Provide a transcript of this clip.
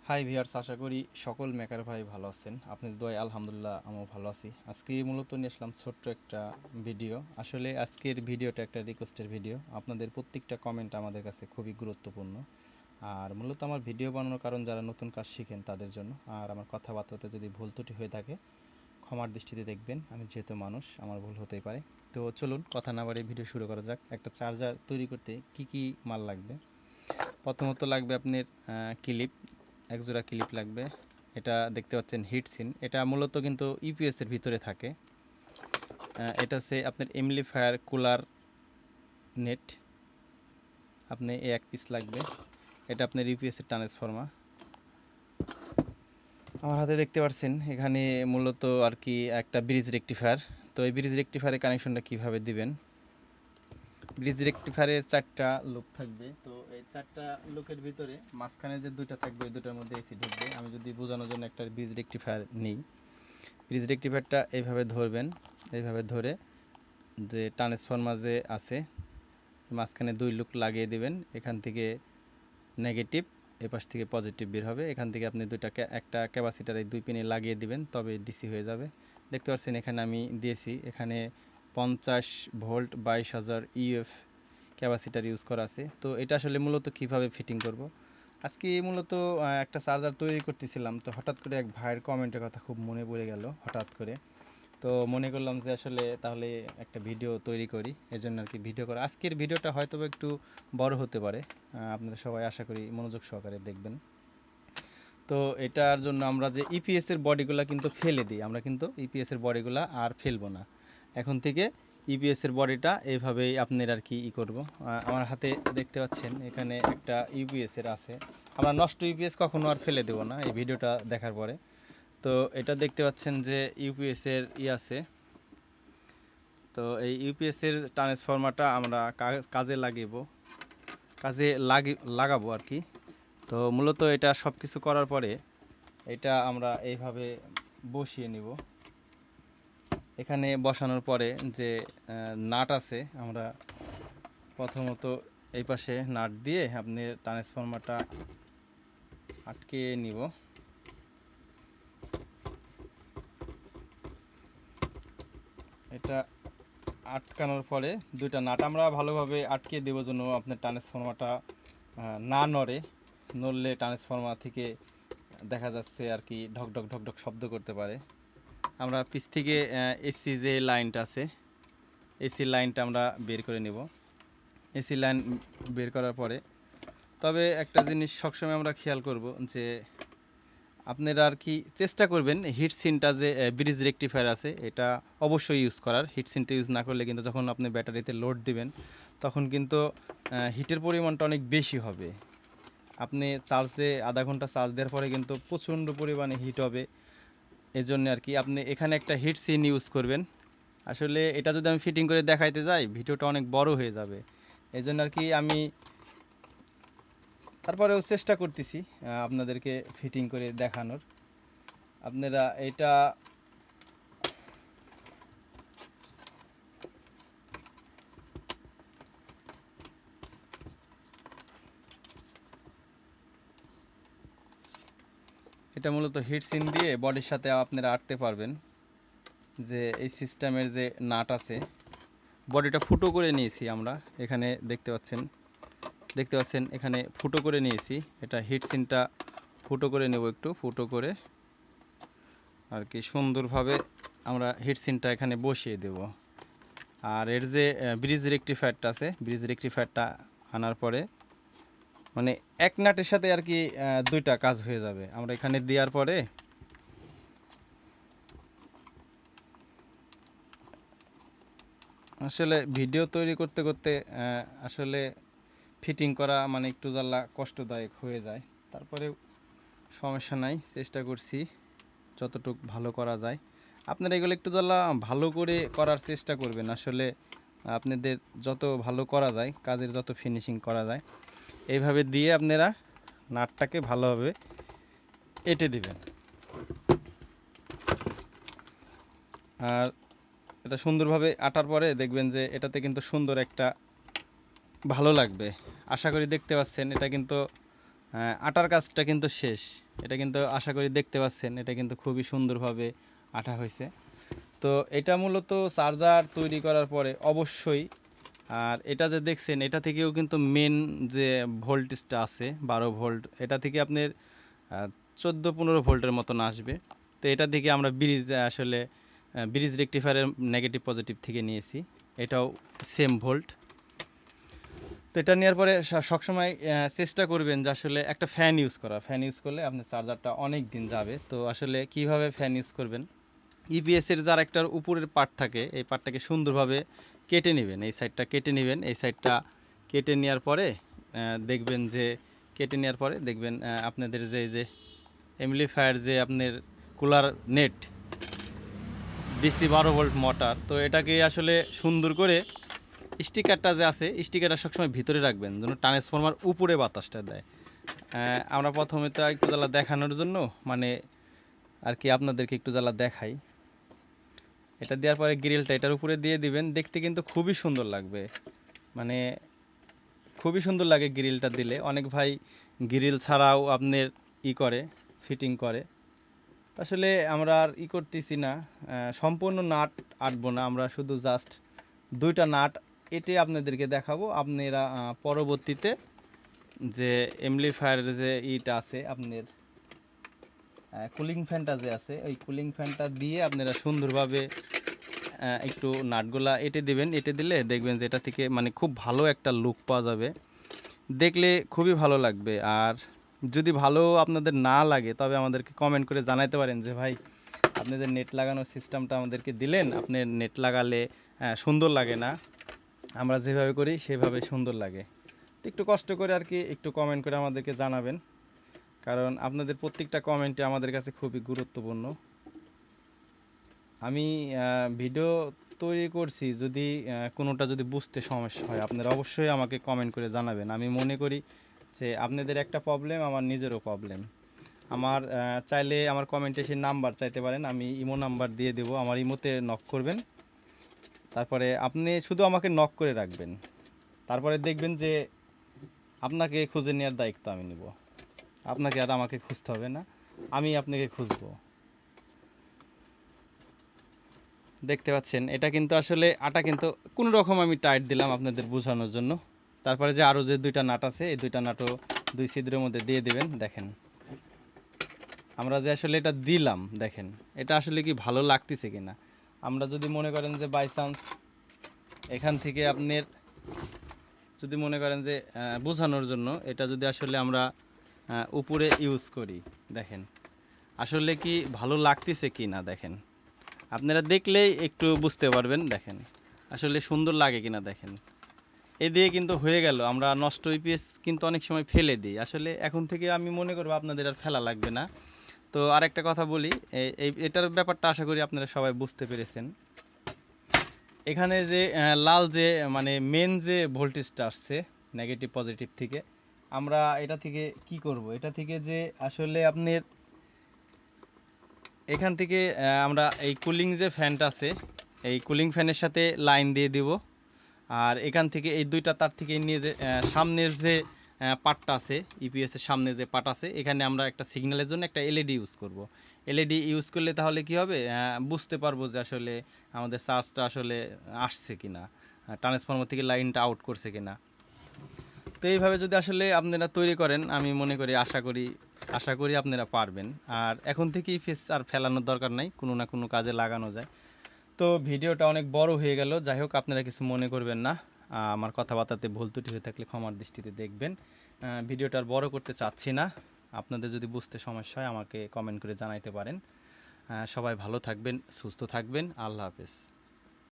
Hi viewers, আশা করি সকল maker ভাই ভালো আছেন। আপনাদের দোয়ায় আলহামদুলিল্লাহ আমিও ভালো আছি। আজকে মূলত নিয়ে আসলাম ছোট্ট একটা ভিডিও। আসলে আজকের ভিডিওটা একটা রিকোয়েস্টের ভিডিও। আপনাদের প্রত্যেকটা কমেন্ট আমাদের কাছে খুবই গুরুত্বপূর্ণ। আর মূলত আমার ভিডিও বানানোর কারণ যারা নতুন কাজ শিখেন তাদের জন্য। আর আমার কথাবার্তাতে যদি ভুল ত্রুটি হয়ে থাকে ক্ষমার দৃষ্টিতে দেখবেন। আমি যেহেতু মানুষ, আমার ভুল হতেই পারে। তো চলুন কথা না বাড়িয়ে ভিডিও শুরু করা যাক। একটা চার্জার তৈরি করতে কি কি মাল লাগবে? প্রথমত লাগবে আপনার ক্লিপ, একজোড়া ক্লিপ লাগবে। এটা দেখতে পাচ্ছেন হিটসিন, এটা মূলত কিন্তু ইউপিএসের ভিতরে থাকে। এটা হচ্ছে আপনার এমপ্লিফায়ার কুলার নেট, আপনি এক পিস লাগবে। এটা আপনার ইউপিএসের ট্রান্সফর্মার। আমার হাতে দেখতে পাচ্ছেন এখানে মূলত আর কি একটা ব্রিজ রেকটিফায়ার। তো এই ব্রিজ রেকটিফায়ারের কানেকশনটা কীভাবে দিবেন? ব্রিজ রেকটিফায়ারের 4টা লুক থাকবে। তো এই 4টা লুকের ভিতরে মাঝখানে যে 2টা থাকবে ওই 2টার মধ্যে এসি ঢুকবে। আমি যদি বোঝানোর জন্য একটা ব্রিজ রেকটিফায়ার নিই, ব্রিজ রেকটিফায়ারটা এইভাবে ধরবেন। এইভাবে ধরে যে ট্রান্সফর্মার যে আছে মাঝখানে 2 লুক লাগিয়ে দিবেন। এখান থেকে নেগেটিভ, এপাশ থেকে পজিটিভ বের হবে। এখান থেকে আপনি একটা ক্যাপাসিটার এই 2 পিনে লাগিয়ে দিবেন, তবে ডিসি হয়ে যাবে। দেখতে পাচ্ছেন এখানে আমি দিয়েছি, এখানে 50 ভোল্ট 22,000 ইউএফ ক্যাপাসিটার ইউজ করা আছে। তো এটা আসলে মূলত কিভাবে ফিটিং করব, আজকে মূলত একটা চার্জার তৈরি করতেছিলাম। তো হঠাৎ করে এক ভাইয়ের কমেন্টের কথা খুব মনে পড়ে গেল হঠাৎ করে। তো মনে করলাম যে আসলে তাহলে একটা ভিডিও তৈরি করি, এজন্য আর কি ভিডিও করা। আজকের ভিডিওটা হয়তো একটু বড় হতে পারে, আপনারা সবাই আশা করি মনোযোগ সহকারে দেখবেন। তো এটার জন্য আমরা যে ইপিএসের বডিগুলো কিন্তু ফেলে দিই, আমরা কিন্তু ইপিএসের বডিগুলো আর ফেলবো না। এখন থেকে ইপিএসের বডিটা এইভাবেই আপনার আর কি করব। আমার হাতে দেখতে পাচ্ছেন এখানে একটা ইউপিএসের আছে। আমরা নষ্ট ইউপিএস কখনো আর ফেলে দেবো না এই ভিডিওটা দেখার পরে। তো এটা দেখতে পাচ্ছেন যে ইউপিএসের আছে। তো এই ইউপিএসের ট্রান্সফর্মারটা আমরা কাজে লাগাবো আর কি। তো মূলত এটা সব কিছু করার পরে এটা আমরা এইভাবে বসিয়ে নিব। এখানে বসানোর পরে যে নাট আছে, আমরা প্রথমত এই পাশে নাট দিয়ে আপনি ট্রান্সফর্মারটা আটকে নিব। এটা আটকানোর পরে 2টা নাট আমরা ভালোভাবে আটকে দেবো, জন্য আপনার ট্রান্সফর্মারটা না নড়ে। নড়লে ট্রান্সফর্মার থেকে দেখা যাচ্ছে আর কি ঢক ঢক ঢক ঢক শব্দ করতে পারে। আমরা পিছ থেকে এসি যে লাইনটা আছে, এসি লাইনটা আমরা বের করে নেব। এসি লাইন বের করার পরে তবে একটা জিনিস সবসময় আমরা খেয়াল করব যে আপনারা আর কি চেষ্টা করবেন হিটসিনটা যে ব্রিজ রেকটিফায়ার আছে এটা অবশ্যই ইউজ করার। হিটসিনটা ইউজ না করলে কিন্তু যখন আপনি ব্যাটারিতে লোড দিবেন তখন কিন্তু হিটের পরিমাণটা অনেক বেশি হবে। আপনি চার্জে আধা ঘন্টা চার্জ দেওয়ার পরে কিন্তু প্রচণ্ড পরিমাণে হিট হবে। এজন্য আর কি আপনি এখানে একটা হিটসিন ইউজ করবেন। আসলে এটা যদি আমি ফিটিং করে দেখাইতে যাই ভিডিওটা অনেক বড় হয়ে যাবে, এজন্য আর কি আমি তারপরেও চেষ্টা করতেছি আপনাদেরকে ফিটিং করে দেখানোর। আপনারা এটা এটা মূলত হিটসিন দিয়ে বডির সাথে আপনারা আটতে পারবেন। যে এই সিস্টেমের যে নাট আছে, বডিটা ফুটো করে নিয়েছি আমরা। এখানে দেখতে পাচ্ছেন এখানে ফুটো করে নিয়েছি। এটা হিটসিনটা ফুটো করে নেব, একটু ফুটো করে আর কি সুন্দরভাবে আমরা হিটসিনটা এখানে বসিয়ে দেব। আর এর যে ব্রিজ রেকটিফায়ারটা আছে, ব্রিজ রেকটিফায়ারটা আনার পরে মানে এক নাটের সাথে আর কি 2টা কাজ হয়ে যাবে। আমরা এখানে দেওয়ার পরে আসলে ভিডিও তৈরি করতে করতে আসলে ফিটিং করা মানে একটু জ্বালা কষ্টদায়ক হয়ে যায়। তারপরে সমস্যা নাই, চেষ্টা করছি যতটুকু ভালো করা যায়। আপনারা এগুলো একটু জ্বালা ভালো করে করার চেষ্টা করবেন। আসলে আপনাদের যত ভালো করা যায়, কাজের যত ফিনিশিং করা যায়, এইভাবে দিয়ে আপনারা নাটটাকে ভালোভাবে এঁটে দিবেন। আর এটা সুন্দরভাবে আটার পরে দেখবেন যে এটাতে কিন্তু সুন্দর একটা ভালো লাগবে। আশা করি দেখতে পাচ্ছেন এটা কিন্তু আটার কাজটা কিন্তু শেষ। এটা কিন্তু আশা করি দেখতে পাচ্ছেন, এটা কিন্তু খুবই সুন্দরভাবে আঠা হয়েছে। তো এটা মূলত চার্জার তৈরি করার পরে অবশ্যই, আর এটা যে দেখছেন এটা থেকেও কিন্তু মেন যে ভোল্টেজটা আছে 12 ভোল্ট, এটা থেকে আপনার 14-15 ভোল্টের মতন আসবে। তো এটা থেকে আমরা ব্রিজ আসলে ব্রিজ রেকটিফায়ারের নেগেটিভ পজিটিভ থেকে নিয়েছি, এটাও সেম ভোল্ট। তো এটা নেওয়ার পরে সবসময় চেষ্টা করবেন যে আসলে একটা ফ্যান ইউজ করা। ফ্যান ইউজ করলে আপনার চার্জারটা অনেক দিন যাবে। তো আসলে কিভাবে ফ্যান ইউজ করবেন, ইপিএসের যার একটার উপরের পার্ট থাকে এই পার্টটাকে সুন্দরভাবে কেটে নেবেন, এই সাইডটা কেটে নেবেন। এই সাইডটা কেটে নেওয়ার পরে দেখবেন যে দেখবেন আপনাদের যে এমপ্লিফায়ার যে আপনার cooler net DC 12 volt motor, তো এটাকে আসলে সুন্দর করে স্টিকারটা যে আছে স্টিকারটা সবসময় ভিতরে রাখবেন যেন ট্রান্সফরমার উপরে বাতাসটা দেয়। আমরা প্রথমে তো একটু জ্বালা দেখানোর জন্য মানে আর কি আপনাদেরকে একটু জ্বালা দেখাই। এটা দেওয়ার পরে গ্রিলটা এটার উপরে দিয়ে দিবেন, দেখতে কিন্তু খুবই সুন্দর লাগবে, মানে খুবই সুন্দর লাগে গ্রিলটা দিলে। অনেক ভাই গ্রিল ছাড়াও আপনার করে ফিটিং করে। আসলে আমরা আর করতেছি না, সম্পূর্ণ নাট আটবো না, আমরা শুধু জাস্ট 2টা নাট এটে আপনাদেরকে দেখাবো। আপনারা পরবর্তীতে যে এমপ্লিফায়ারের যে ইটা আছে আপনার কুলিং ফ্যানটা যে আছে ওই কুলিং ফ্যানটা দিয়ে আপনারা সুন্দরভাবে একটু নাটগুলা এঁটে দেবেন। এঁটে দিলে দেখবেন যে এটা থেকে মানে খুব ভালো একটা লুক পাওয়া যাবে, দেখলে খুবই ভালো লাগবে। আর যদি ভালো আপনাদের না লাগে তবে আমাদেরকে কমেন্ট করে জানাতে পারেন যে ভাই আপনাদের নেট লাগানোর সিস্টেমটা আমাদেরকে দিলেন, আপনি নেট লাগালে সুন্দর লাগে না, আমরা যেভাবে করি সেভাবে সুন্দর লাগে। তো একটু কষ্ট করে আর কি একটু কমেন্ট করে আমাদেরকে জানাবেন, কারণ আপনাদের প্রত্যেকটা কমেন্টে আমাদের কাছে খুবই গুরুত্বপূর্ণ। আমি ভিডিও তৈরি করছি, যদি কোনোটা যদি বুঝতে সমস্যা হয় আপনারা অবশ্যই আমাকে কমেন্ট করে জানাবেন। আমি মনে করি যে আপনাদের একটা প্রবলেম আমার নিজেরও প্রবলেম। আমার চাইলে আমার কমেন্টে সেই নাম্বার চাইতে পারেন, আমি ইমো নাম্বার দিয়ে দেবো, আমার ইমোতে নক করবেন। তারপরে আপনি শুধু আমাকে নক করে রাখবেন, তারপরে দেখবেন যে আপনাকে খুঁজে নেওয়ার দায়িত্ব আমি নেব। আপনাকে আর আমাকে খুঁজতে হবে না, আমি আপনাকে খুঁজবো। দেখতে পাচ্ছেন এটা কিন্তু আসলে আটা কিন্তু কোনো রকম আমি টাইট দিলাম আপনাদের বোঝানোর জন্য। তারপরে যে আরও যে 2টা নাট আছে এই 2টা নাটও 2 ছিদ্রের মধ্যে দিয়ে দিবেন। দেখেন আমরা যে আসলে এটা দিলাম, দেখেন এটা আসলে কি ভালো লাগতেছে কিনা। আমরা যদি মনে করেন যে বাই চান্স এখান থেকে আপনার যদি মনে করেন যে বোঝানোর জন্য এটা যদি আসলে আমরা উপরে ইউজ করি, দেখেন আসলে কি ভালো লাগতেছে কি না, দেখেন আপনারা দেখলেই একটু বুঝতে পারবেন। দেখেন আসলে সুন্দর লাগে কিনা, দেখেন এ দিয়ে কিন্তু হয়ে গেল। আমরা নষ্ট ইপিএস কিন্তু অনেক সময় ফেলে দিই, আসলে এখন থেকে আমি মনে করবো আপনাদের আর ফেলা লাগবে না। তো আরেকটা কথা বলি, এটার ব্যাপারটা আশা করি আপনারা সবাই বুঝতে পেরেছেন। এখানে যে লাল যে মানে মেন যে ভোল্টেজটা আসছে নেগেটিভ পজিটিভ থেকে, আমরা এটা থেকে কি করব, এটা থেকে যে আসলে আপনার এখান থেকে আমরা এই কুলিং যে ফ্যানটা আছে এই কুলিং ফ্যানের সাথে লাইন দিয়ে দিব। আর এখান থেকে এই 2টা তার থেকে নিয়ে যে সামনের যে পার্টটা আছে ইপিএসের সামনে যে পার্ট আছে এখানে আমরা একটা সিগন্যালের জন্য একটা এলইডি ইউজ করব। এলইডি ইউজ করলে তাহলে কি হবে, বুঝতে পারবো যে আসলে আমাদের চার্জটা আসলে আসছে কিনা, ট্রান্সফরমার থেকে লাইনটা আউট করছে কিনা। তো এইভাবে যদি আসলে আপনারা তৈরি করেন আমি মনে করি আশা করি আপনারা পারবেন। আর এখন থেকেই ফেস আর ফেলানোর দরকার নাই, কোনো না কোনো কাজে লাগানো যায়। তো ভিডিওটা অনেক বড় হয়ে গেল, যাই হোক আপনারা কিছু মনে করবেন না, আমার কথাবার্তাতে ভুল ত্রুটি হয়ে থাকলে ক্ষমার দৃষ্টিতে দেখবেন। ভিডিওটা আর বড় করতে চাচ্ছি না, আপনাদের যদি বুঝতে সমস্যা হয় আমাকে কমেন্ট করে জানাইতে পারেন। সবাই ভালো থাকবেন, সুস্থ থাকবেন, আল্লাহ হাফেজ।